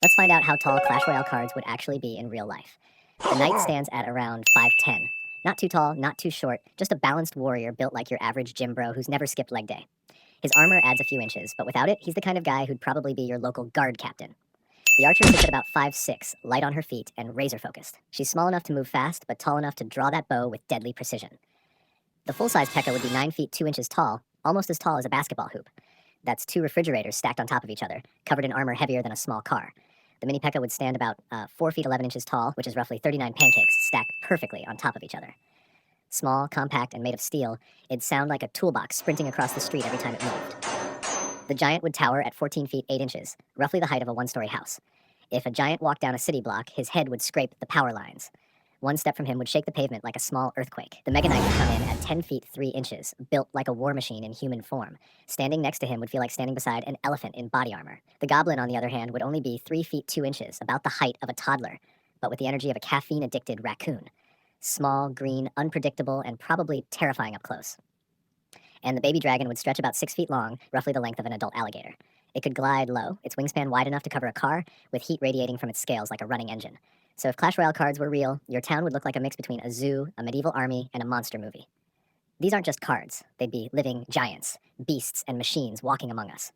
Let's find out how tall Clash Royale cards would actually be in real life. The knight stands at around 5'10". Not too tall, not too short, just a balanced warrior built like your average gym bro who's never skipped leg day. His armor adds a few inches, but without it, he's the kind of guy who'd probably be your local guard captain. The archer sits at about 5'6", light on her feet and razor focused. She's small enough to move fast, but tall enough to draw that bow with deadly precision. The full-size P.E.K.K.A. would be 9 feet 2 inches tall, almost as tall as a basketball hoop. That's 2 refrigerators stacked on top of each other, covered in armor heavier than a small car. The mini P.E.K.K.A. would stand about 4 feet 11 inches tall, which is roughly 39 pancakes stacked perfectly on top of each other. Small, compact, and made of steel, it'd sound like a toolbox sprinting across the street every time it moved. The giant would tower at 14 feet 8 inches, roughly the height of a one-story house. If a giant walked down a city block, his head would scrape the power lines. One step from him would shake the pavement like a small earthquake. The Mega Knight would come in at 10 feet 3 inches, built like a war machine in human form. Standing next to him would feel like standing beside an elephant in body armor. The Goblin, on the other hand, would only be 3 feet 2 inches, about the height of a toddler, but with the energy of a caffeine-addicted raccoon. Small, green, unpredictable, and probably terrifying up close. And the baby dragon would stretch about 6 feet long, roughly the length of an adult alligator. It could glide low, its wingspan wide enough to cover a car, with heat radiating from its scales like a running engine. So if Clash Royale cards were real, your town would look like a mix between a zoo, a medieval army, and a monster movie. These aren't just cards, they'd be living giants, beasts, and machines walking among us.